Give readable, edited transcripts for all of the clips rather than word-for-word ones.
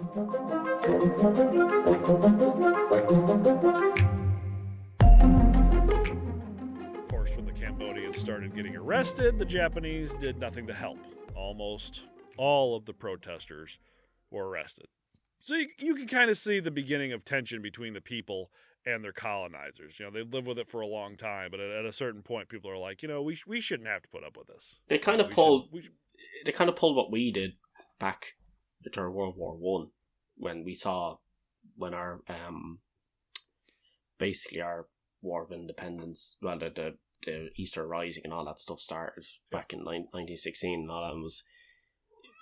Of course, when the Cambodians started getting arrested, the Japanese did nothing to help. Almost all of the protesters were arrested. So you can kind of see the beginning of tension between the people and their colonizers. You know, they lived with it for a long time, but at a certain point, people are like, you know, we shouldn't have to put up with this. They kind of pulled what we did back during World War One, when our basically our War of Independence, well, the Easter Rising and all that stuff started back in 1916, and all that was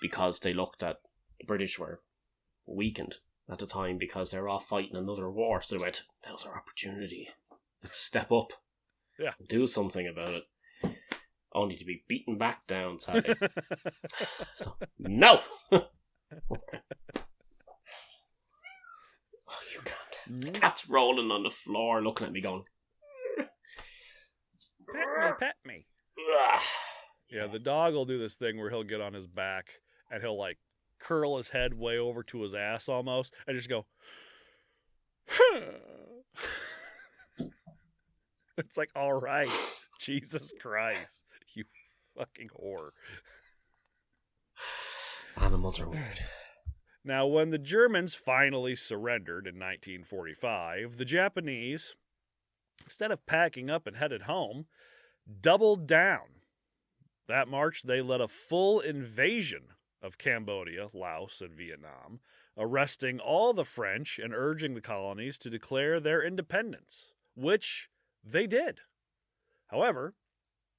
because they looked at the British were weakened at the time because they were all fighting another war, so they went, now's our opportunity, let's step up, and do something about it, only to be beaten back down, sadly. So, no! Oh, you can't. The cat's rolling on the floor looking at me going, pet me. Yeah, the dog will do this thing where he'll get on his back and he'll like curl his head way over to his ass almost and just go, it's like, all right, Jesus Christ, you fucking whore. Animals are weird. Now, when the Germans finally surrendered in 1945, the Japanese, instead of packing up and headed home, doubled down. That March, they led a full invasion of Cambodia, Laos, and Vietnam, arresting all the French and urging the colonies to declare their independence, which they did. However,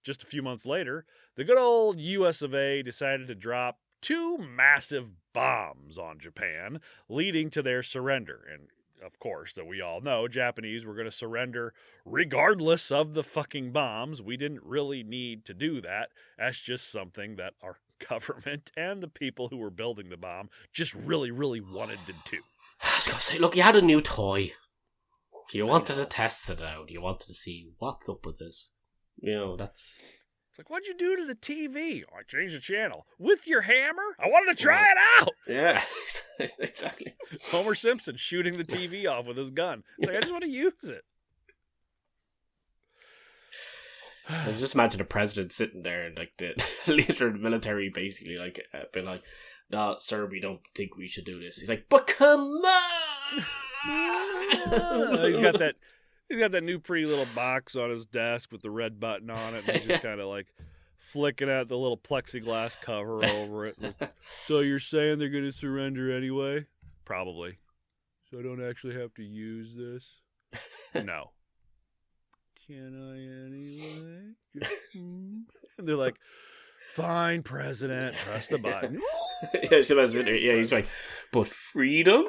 just a few months later, the good old US of A decided to drop 2 massive bombs on Japan, leading to their surrender. And of course, that we all know, Japanese were going to surrender regardless of the fucking bombs. We didn't really need to do that. That's just something that our government and the people who were building the bomb just really, really wanted to do. I was going to say, look, you had a new toy. You wanted to test it out. You wanted to see what's up with this. You know, that's... It's like, what'd you do to the TV? Oh, I changed the channel. With your hammer? I wanted to try it out! Yeah, exactly. Homer Simpson shooting the TV off with his gun. It's like, I just want to use it. I just imagine the president sitting there and like the leader of the military basically like being like, no, sir, we don't think we should do this. He's like, but come on! He's got that new pretty little box on his desk with the red button on it, and he's just kind of like flicking at the little plexiglass cover over it. Like, so you're saying they're going to surrender anyway? Probably. So I don't actually have to use this? No. Can I anyway? And they're like, fine, President, press the button. Yeah, he's like, but freedom?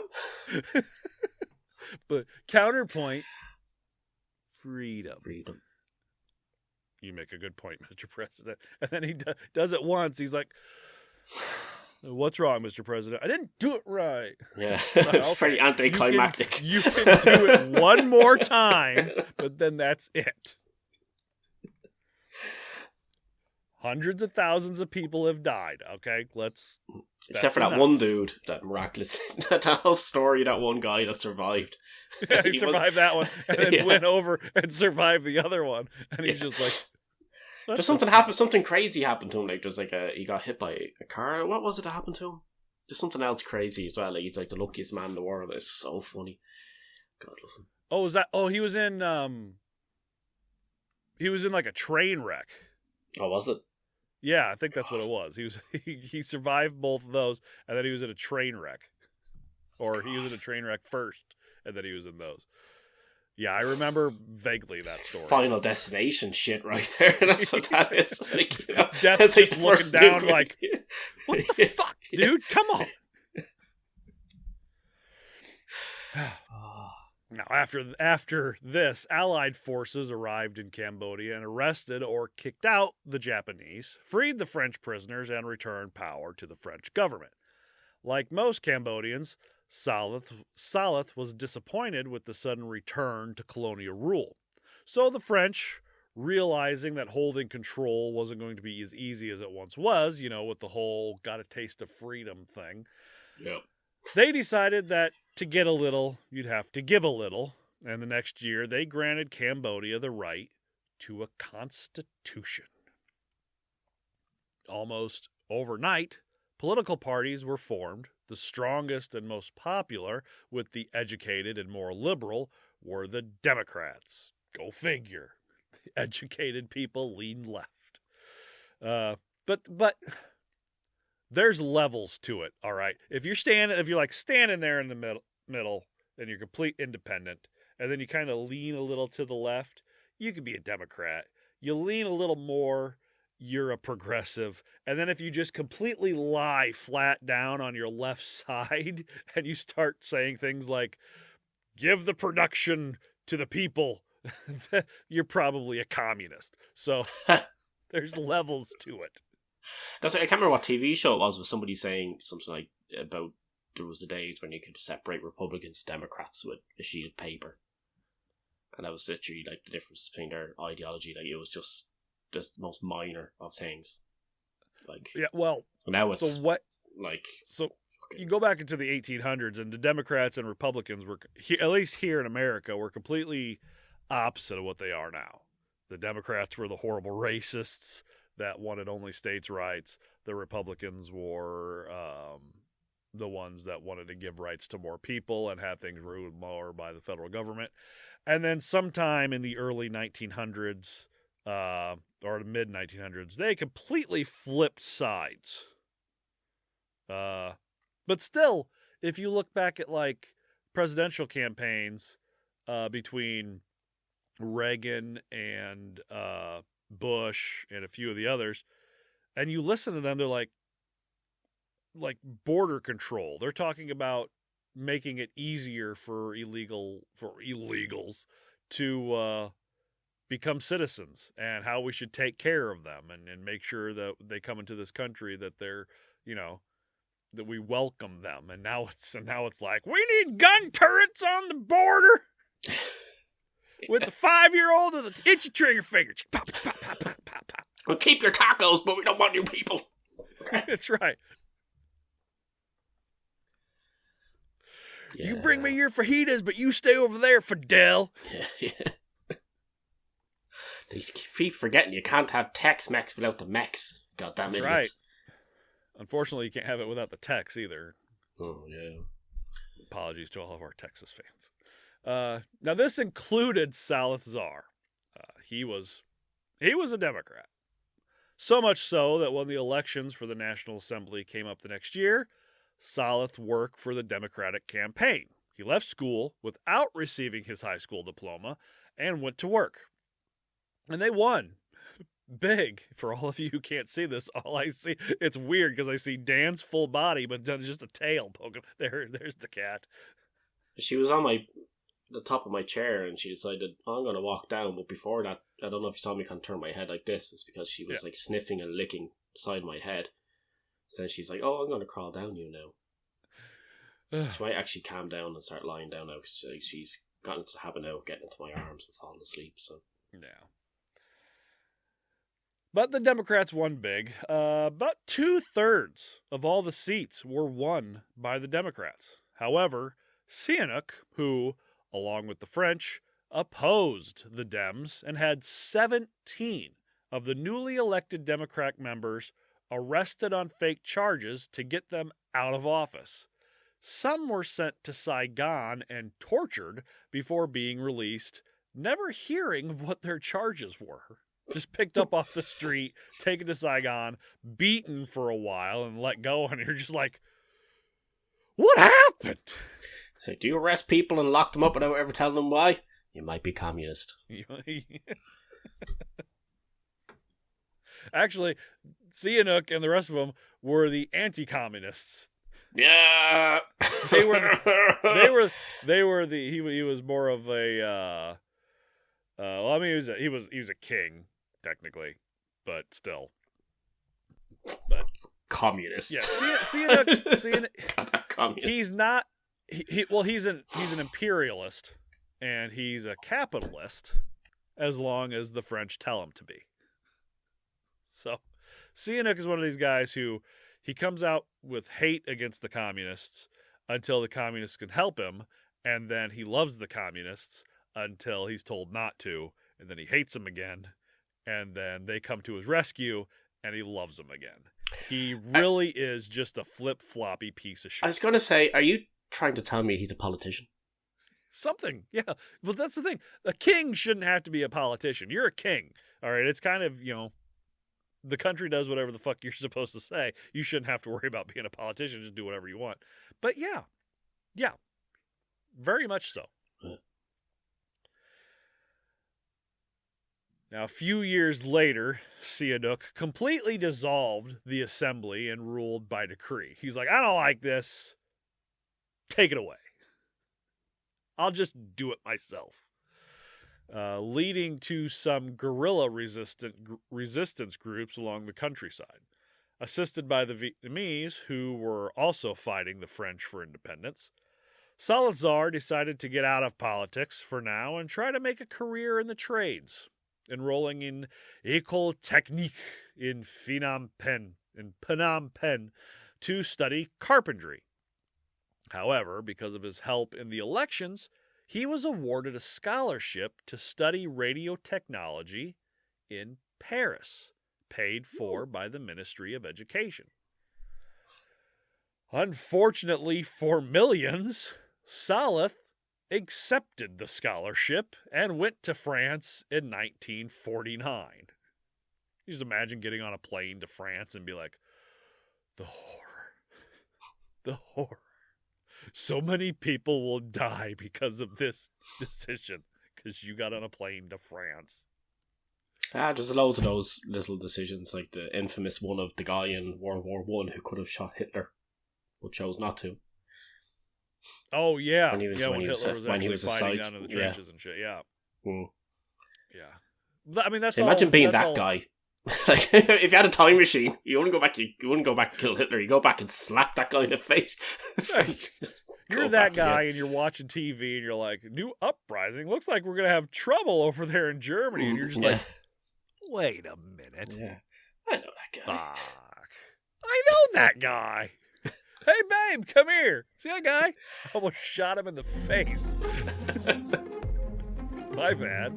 But counterpoint, freedom. You make a good point, Mr. President. And then he does it once. He's like, what's wrong, Mr. President? I didn't do it right. Yeah, it's very anticlimactic. You can do it one more time, but then that's it. Hundreds of thousands of people have died, okay? Except for that one dude, that miraculous, that whole story, that one guy that survived. Yeah, he survived that one, and then went over and survived the other one. And he's just like... There's something crazy happened to him. Like, there's like he got hit by a car. What was it that happened to him? There's something else crazy as well. Like, he's like the luckiest man in the world. It's so funny. God love him. Oh, was that... Oh, he was in like a train wreck. Oh, was it? Yeah, I think that's what it was. He survived both of those, and then he was in a train wreck. Or he was in a train wreck first, and then he was in those. Yeah, I remember vaguely that story. Final Destination shit right there. That's what that is. Like, you know, Death's just looking down like, what the fuck, dude? Come on. Now, after this, Allied forces arrived in Cambodia and arrested or kicked out the Japanese, freed the French prisoners, and returned power to the French government. Like most Cambodians, Saleth was disappointed with the sudden return to colonial rule. So the French, realizing that holding control wasn't going to be as easy as it once was, you know, with the whole got a taste of freedom thing, yep, They decided that to get a little, you'd have to give a little. And the next year, they granted Cambodia the right to a constitution. Almost overnight, political parties were formed. The strongest and most popular, with the educated and more liberal, were the Democrats. Go figure. The educated people lean left. But there's levels to it, all right? If you're like standing there in the middle and you're complete independent, and then you kind of lean a little to the left, you could be a Democrat. You lean a little more, you're a progressive. And then if you just completely lie flat down on your left side and you start saying things like, give the production to the people, you're probably a communist. So there's levels to it. I can't remember what TV show it was with somebody saying something like about there was the days when you could separate Republicans and Democrats with a sheet of paper. And that was literally like the difference between their ideology. Like it was just the most minor of things. Like yeah, well, now it's so what? Like so you go back into the 1800s, and the Democrats and Republicans were, at least here in America, were completely opposite of what they are now. The Democrats were the horrible racists that wanted only states' rights. The Republicans were the ones that wanted to give rights to more people and have things ruled more by the federal government. And then sometime in the early 1900s, or the mid-1900s, they completely flipped sides. But still, if you look back at, like, presidential campaigns between Reagan and Bush and a few of the others, and you listen to them, they're like border control. They're talking about making it easier for illegals to become citizens, and how we should take care of them and make sure that they come into this country, that they're, that we welcome them. And now it's like, we need gun turrets on the border with the 5-year-old with the itchy trigger fingers. Pop, pop, pop, pop, pop, pop. We'll keep your tacos, but we don't want you people. That's right. Yeah. You bring me your fajitas, but you stay over there, Fidel. Yeah. They keep forgetting you can't have Tex-Mex without the Mex. Goddamn idiots. Right. Unfortunately, you can't have it without the Tex either. Oh, yeah. Apologies to all of our Texas fans. Now, this included Salazar. He was a Democrat. So much so that when the elections for the National Assembly came up the next year, Salazar worked for the Democratic campaign. He left school without receiving his high school diploma and went to work. And they won. Big. For all of you who can't see this, all I see, it's weird because I see Dan's full body, but just a tail poking. There's the cat. She was on the top of my chair, and she decided, I'm going to walk down. But before that, I don't know if you saw me kind of turn my head like this. It's because she was like sniffing and licking the side of my head. So then she's like, oh, I'm going to crawl down you now. She might actually calm down and start lying down now, because she's gotten into the habit now of getting into my arms and falling asleep. So yeah. But the Democrats won big. About 2/3 of all the seats were won by the Democrats. However, Sihanouk, who, along with the French, opposed the Dems and had 17 of the newly elected Democrat members arrested on fake charges to get them out of office. Some were sent to Saigon and tortured before being released, never hearing of what their charges were. Just picked up off the street, taken to Saigon, beaten for a while, and let go. And you're just like, what happened? So, do you arrest people and lock them up without ever telling them why? You might be communist. Actually, Sihanouk and the rest of them were the anti-communists. Yeah, He was more of a. Well, I mean, he was a king technically, but still. But communist. Yeah, Sihanouk. Communist. He's not. He's an imperialist, and he's a capitalist, as long as the French tell him to be. So, Sihanouk is one of these guys who he comes out with hate against the communists. until the communists can help him, and then he loves the communists until he's told not to, and then he hates them again, and then they come to his rescue, and he loves them again. He really is just a flip-floppy piece of shit. I was going to say, are you trying to tell me he's a politician? Something, yeah. Well, that's the thing. A king shouldn't have to be a politician. You're a king, all right? It's kind of, the country does whatever the fuck you're supposed to say. You shouldn't have to worry about being a politician. Just do whatever you want. But yeah, very much so. Now, a few years later, Sihanouk completely dissolved the assembly and ruled by decree. He's like, I don't like this. Take it away. I'll just do it myself. Leading to some guerrilla resistance groups along the countryside. Assisted by the Vietnamese, who were also fighting the French for independence, Salazar decided to get out of politics for now and try to make a career in the trades, enrolling in École Technique in Phnom Penh to study carpentry. However, because of his help in the elections, he was awarded a scholarship to study radio technology in Paris, paid for by the Ministry of Education. Unfortunately for millions, Saleth accepted the scholarship and went to France in 1949. You just imagine getting on a plane to France and be like, the horror. So many people will die because of this decision, because you got on a plane to France. There's loads of those little decisions, like the infamous one of the guy in World War I who could have shot Hitler, but chose not to. Oh, yeah. When he was fighting down in the trenches and shit, yeah. Mm. Yeah. I mean, that's imagine all, being that's that all... guy. Like, if you had a time machine, you wouldn't go back and kill Hitler. You go back and slap that guy in the face. You're that guy and you're watching TV and you're like, new uprising. Looks like we're going to have trouble over there in Germany. And you're just like, wait a minute. Yeah. I know that guy. Fuck. I know that guy. Hey, babe, come here. See that guy? I almost shot him in the face. My bad.